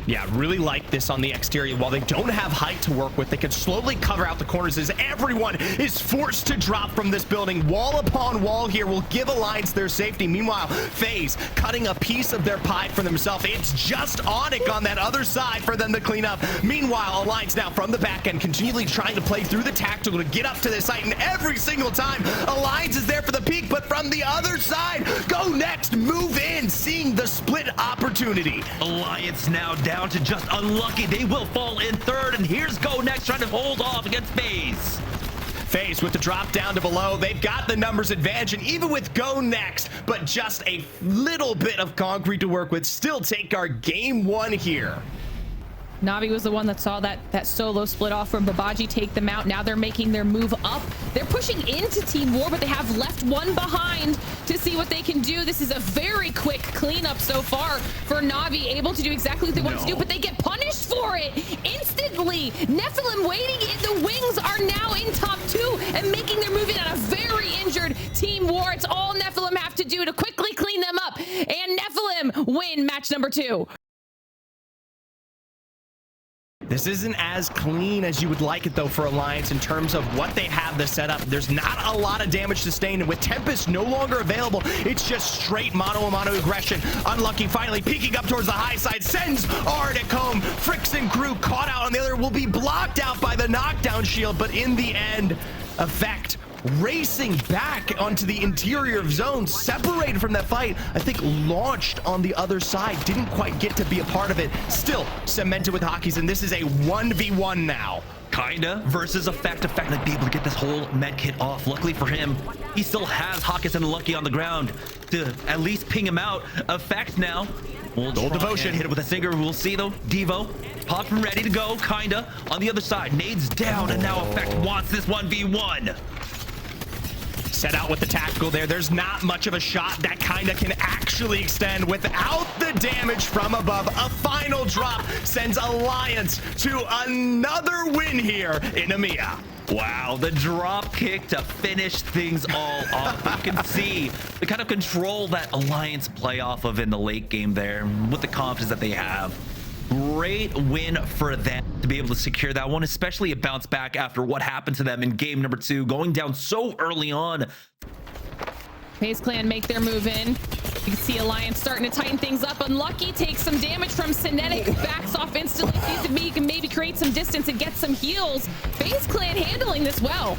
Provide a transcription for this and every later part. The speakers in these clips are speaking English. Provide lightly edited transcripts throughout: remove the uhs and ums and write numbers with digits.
Yeah, really like this on the exterior. While they don't have height to work with, they can slowly cover out the corners as everyone is forced to drop from this building. Wall upon wall here will give Alliance their safety. Meanwhile, FaZe cutting a piece of their pie for themselves. It's just Onyx on that other side for them to clean up. Meanwhile, Alliance now from the back end continually trying to play through the tactical to get up to this site, and every single time Alliance is there for the peak, but from the other side, Go Next move in, seeing the split opportunity. Alliance now down to just unlucky. They will fall in third, and here's Go Next trying to hold off against FaZe. FaZe with the drop down to below. They've got the numbers advantage, and even with Go Next, but just a little bit of concrete to work with, still take our game one here. Navi was the one that saw that solo split off from Babaji take them out. Now they're making their move up. They're pushing into Team War, but they have left one behind to see what they can do. This is a very quick cleanup so far for Navi, able to do exactly what they want to do, but they get punished for it instantly. Nephilim waiting in the wings are now in top two and making their move in on a very injured Team War. It's all Nephilim have to do to quickly clean them up, and Nephilim win match number 2. This isn't as clean as you would like it, though, for Alliance in terms of what they have the setup. There's not a lot of damage sustained, and with Tempest no longer available, it's just straight mono-a-mono aggression. Unlucky finally peeking up towards the high side, sends Arctic home. Fricks and crew caught out on the other, will be blocked out by the knockdown shield, but in the end, Effect racing back onto the interior of zone, separated from that fight. I think launched on the other side, didn't quite get to be a part of it. Still cemented with hockeys, and this is a 1v1 now. Kinda versus Effect. Effect might be able to get this whole med kit off. Luckily for him, he still has Hawkins and Lucky on the ground to at least ping him out. Effect now will Gold Devotion. hit it with a Singer. We'll see though. Devo popped and ready to go. Kinda on the other side. Nades down, and now Effect wants this 1v1. Set out with the tactical there. There's not much of a shot that kinda can actually extend without the damage from above. A final drop sends Alliance to another win here in EMEA. Wow, the drop kick to finish things all off. You can see the kind of control that Alliance play off of in the late game there with the confidence that they have. Great win for them to be able to secure that one, especially a bounce back after what happened to them in game number 2, going down so early on. FaZe Clan make their move in. You can see Alliance starting to tighten things up. Unlucky takes some damage from Cinetic, backs off instantly, sees if he can maybe create some distance and get some heals. FaZe Clan handling this well.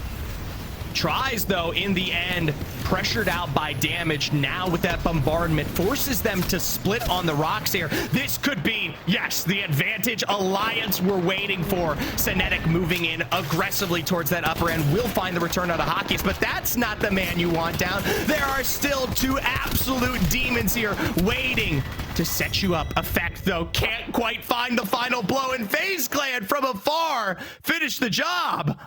Tries, though, in the end, pressured out by damage. Now with that bombardment, forces them to split on the rocks here. This could be, yes, the advantage Alliance were waiting for. Cinetic moving in aggressively towards that upper end will find the return out of hockeys, but that's not the man you want down. There are still two absolute demons here waiting to set you up. Effect, though, can't quite find the final blow, and FaZe Clan from afar finish the job.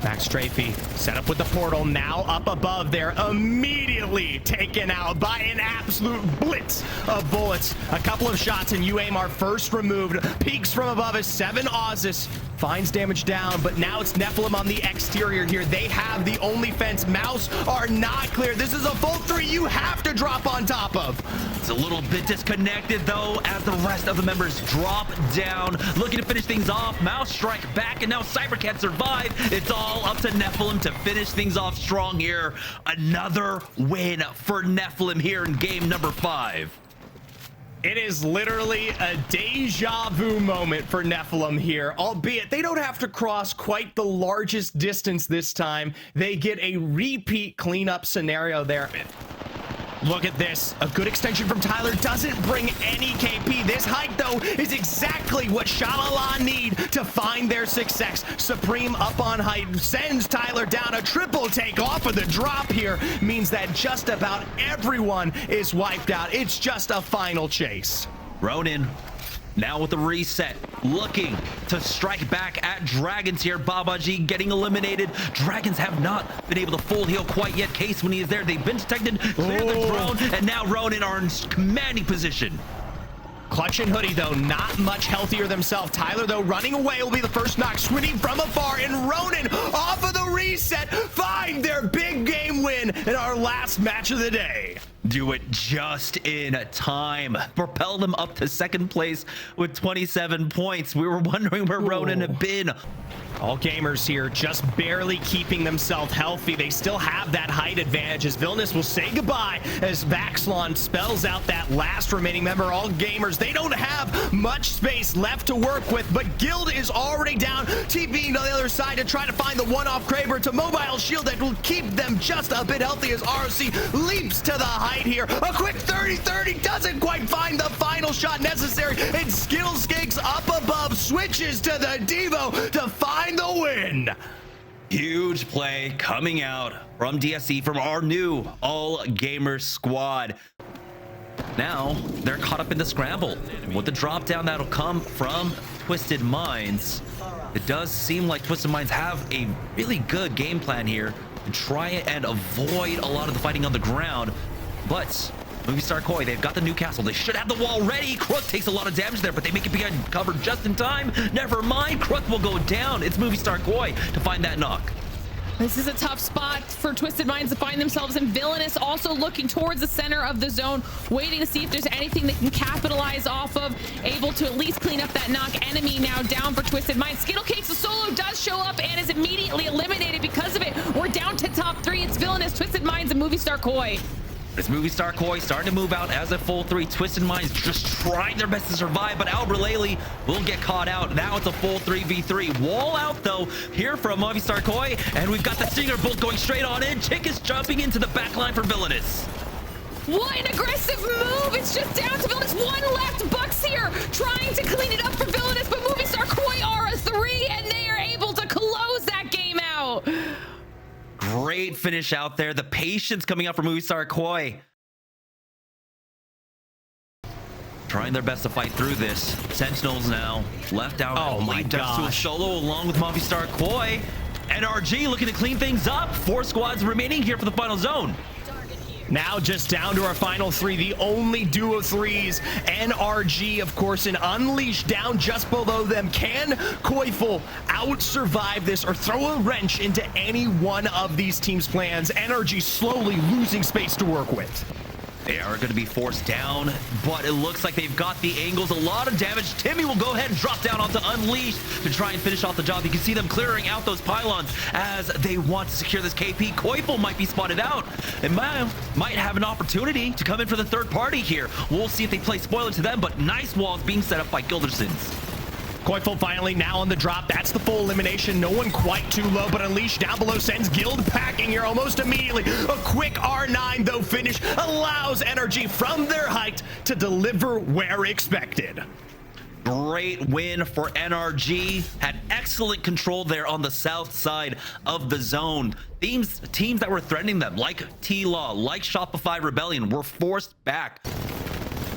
Max Strafey set up with the portal, now up above there, immediately taken out by an absolute blitz of bullets. A couple of shots and you aim are first removed. Peeks from above as 7 Ausis finds damage down, but now it's Nephilim on the exterior here. They have the only fence. Mouse are not clear. This is a full 3 you have to drop on top of. It's a little bit disconnected though as the rest of the members drop down, looking to finish things off. Mouse strike back, and now Cyber can't survive. It's all up to Nephilim to finish things off strong here. Another win for Nephilim here in game number 5. It is literally a deja vu moment for Nephilim here, albeit they don't have to cross quite the largest distance this time. They get a repeat cleanup scenario there. Look at this. A good extension from Tyler doesn't bring any KP. This height, though, is exactly what Shalala need to find their success. Supreme up on height sends Tyler down. A triple take off of the drop here means that just about everyone is wiped out. It's just a final chase. Ronin now with the reset, looking to strike back at Dragons here. Babaji getting eliminated. Dragons have not been able to full heal quite yet. Case when he is there, they've been detected, clear the drone, and now Ronin are in commanding position. Clutch and Hoodie, though, not much healthier themselves. Tyler, though, running away will be the first knock. Swinning from afar, and Ronin off of the reset find their big game win in our last match of the day. do it just in time. Propel them up to second place with 27 points. We were wondering where Ronan had been. All gamers here just barely keeping themselves healthy. They still have that height advantage as Villainous will say goodbye as Vaxlon spells out that last remaining member. All gamers, they don't have much space left to work with, but Guild is already down, TPing to the other side to try to find the one-off Kraber. It's a mobile shield that will keep them just a bit healthy as ROC leaps to the height here. A quick 30-30 doesn't quite find the final shot necessary, and Skittlescakes up above switches to the Devo to find the win. Huge play coming out from DSC, from our new all gamer squad. Now they're caught up in the scramble with the drop down that'll come from Twisted Minds. It does seem like Twisted Minds have a really good game plan here to try and avoid a lot of the fighting on the ground, but Movie Star Koi, they've got the new castle. They should have the wall ready. Crook takes a lot of damage there, but they make it behind cover just in time. Never mind, Crook will go down. It's Movie Star Koi to find that knock. This is a tough spot for Twisted Minds to find themselves, and Villainous also looking towards the center of the zone, waiting to see if there's anything they can capitalize off of, able to at least clean up that knock. Enemy now down for Twisted Minds. Skittlecakes, the solo does show up and is immediately eliminated because of it. We're down to top 3. It's Villainous, Twisted Minds, and Movie Star Koi. This Movie Star Koi starting to move out as a full 3. Twisted Minds just trying their best to survive, but Albralele will get caught out. Now it's a full 3v3. Wall out though here from Movie Star Koi, and we've got the Stinger Bolt going straight on in. Chick is jumping into the back line for Villainous. What an aggressive move. It's just down to Villainous. One left. Bucks here trying to clean it up for Villainous, but Movie Star Koi are a 3, and they are able to close that game out. Great finish out there. The patience coming out from Movie Star Koi. Trying their best to fight through this. Sentinels now left out. Oh my gosh. To a solo along with Movie Star Koi. NRG looking to clean things up. 4 squads remaining here for the final zone. Now just down to our final 3, the only duo 3s. NRG, of course, and Unleashed down just below them. Can Koifel out-survive this or throw a wrench into any one of these teams' plans? NRG slowly losing space to work with. They are going to be forced down, but it looks like they've got the angles. A lot of damage. Timmy will go ahead and drop down onto Unleashed to try and finish off the job. You can see them clearing out those pylons as they want to secure this KP. Koifel might be spotted out. It might have an opportunity to come in for the third party here. We'll see if they play spoiler to them, but nice walls being set up by Gildersons. Koifel finally now on the drop. That's the full elimination. No one quite too low, but Unleashed down below sends Guild packing here almost immediately. A quick R9 though finish allows NRG from their height to deliver where expected. Great win for NRG. Had excellent control there on the south side of the zone. Teams that were threatening them, like T-Law, like Shopify Rebellion, were forced back.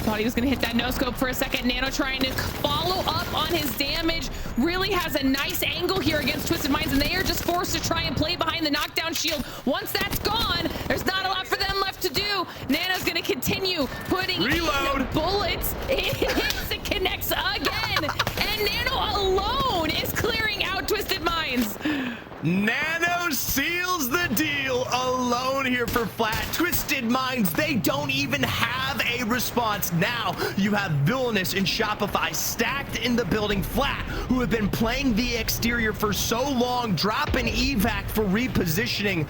Thought he was going to hit that no-scope for a second. Nano trying to follow up on his damage. Really has a nice angle here against Twisted Minds, and they are just forced to try and play behind the knockdown shield. Once that's gone, there's not a lot for them left to do. Nano's going to continue putting in bullets. It hits, it connects again. And Nano alone is clearing out Twisted Minds. Nano seals the deal alone here for Flat. Twisted Minds, they don't even have a response. Now you have Villainous and Shopify stacked in the building. Flat, who have been playing the exterior for so long, drop an evac for repositioning.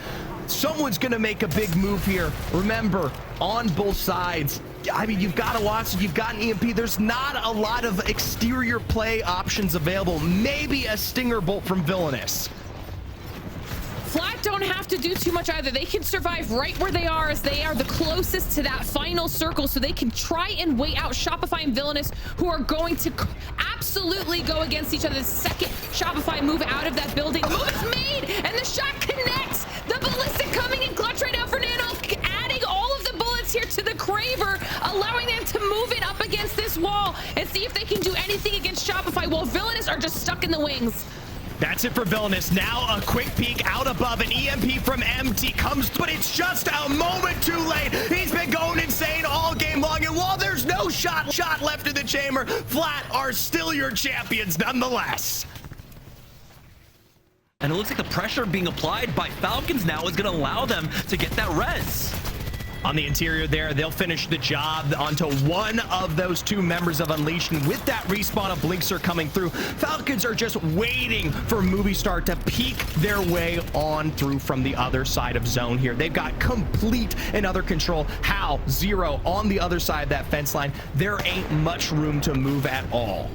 Someone's gonna make a big move here. Remember, on both sides, I mean, you've got a Watson, you've got an EMP. There's not a lot of exterior play options available. Maybe a Stinger Bolt from Villainous. Flat don't have to do too much either. They can survive right where they are, as they are the closest to that final circle, so they can try and wait out Shopify and Villainous, who are going to absolutely go against each other. The second Shopify move out of that building, the move is made, and the shot connects. The ballistic coming in clutch right now for Nano, adding all of the bullets here to the Kraber, allowing them to move it up against this wall and see if they can do anything against Shopify, while Villainous are just stuck in the wings. That's it for Villainous. Now a quick peek out above. An EMP from MT comes, but it's just a moment too late. He's been going insane all game long, and while there's no shot left in the chamber, Flat are still your champions nonetheless. And it looks like the pressure being applied by Falcons now is going to allow them to get that res. On the interior there, they'll finish the job onto one of those two members of Unleashed. And with that respawn of Blinkster coming through, Falcons are just waiting for Movistar to peek their way on through from the other side of zone here. They've got complete and utter control. Hal, Zero on the other side of that fence line. There ain't much room to move at all.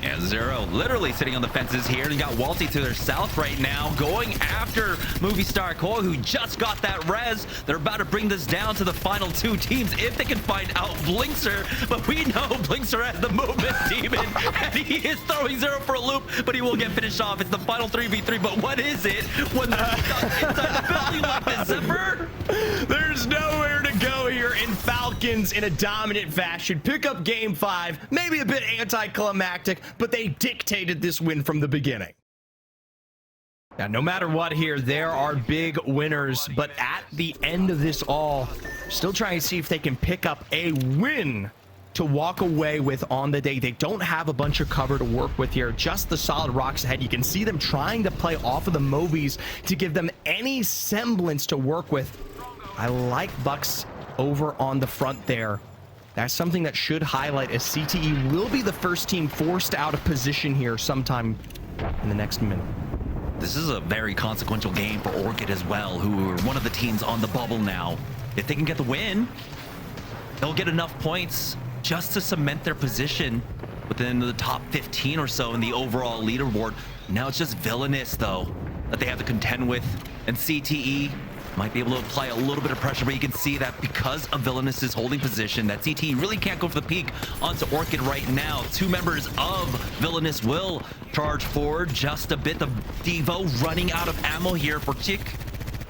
And Zero literally sitting on the fences here. And you got Walty to their south right now, going after Movistar Cole, who just got that res. They're about to bring this down to the final two teams if they can find out Blinkster. But we know Blinkster has the movement demon, and he is throwing Zero for a loop, but he will get finished off. It's the final 3v3, but what is it when they're stuck inside the building like this, Zipper? There's nowhere to go here, in Falcons in a dominant fashion pick up game 5, maybe a bit anticlimactic, but they dictated this win from the beginning. Now, no matter what here, there are big winners, but at the end of this all, still trying to see if they can pick up a win to walk away with on the day. They don't have a bunch of cover to work with here, just the solid rocks ahead. You can see them trying to play off of the Movies to give them any semblance to work with. I like Bucks over on the front there. That's something that should highlight, as CTE will be the first team forced out of position here sometime in the next minute. This is a very consequential game for Orchid as well, who are one of the teams on the bubble now. If they can get the win, they'll get enough points just to cement their position within the top 15 or so in the overall leaderboard. Now it's just Villainous, though, that they have to contend with, and CTE might be able to apply a little bit of pressure, but you can see that because of Villainous's holding position, that CTE really can't go for the peak onto Orchid right now. Two members of Villainous will charge forward just a bit. The Devo running out of ammo here for Chick,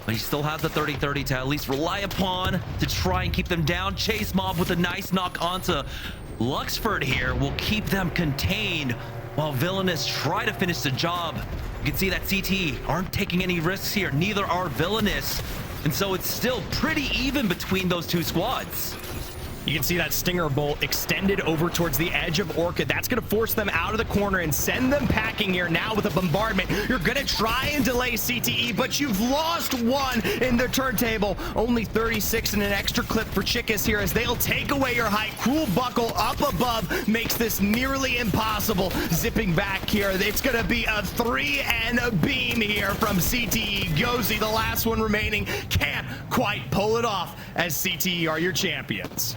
but he still has the 30-30 to at least rely upon to try and keep them down. Chase Mob with a nice knock onto Luxford here will keep them contained while Villainous try to finish the job. You can see that CT aren't taking any risks here. Neither are Villainous. And so it's still pretty even between those two squads. You can see that Stinger Bolt extended over towards the edge of Orchid. That's going to force them out of the corner and send them packing here now with a bombardment. You're going to try and delay CTE, but you've lost one in the turntable. Only 36 and an extra clip for Chickas here as they'll take away your height. Cruel Buckle up above makes this nearly impossible. Zipping back here, it's going to be a 3 and a beam here from CTE. Gozy, the last one remaining, can't quite pull it off as CTE are your champions.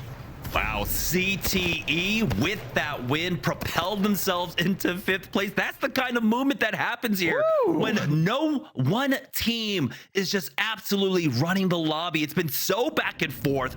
Wow, CTE with that win propelled themselves into 5th place. That's the kind of movement that happens here. Woo! When no one team is just absolutely running the lobby. It's been so back and forth.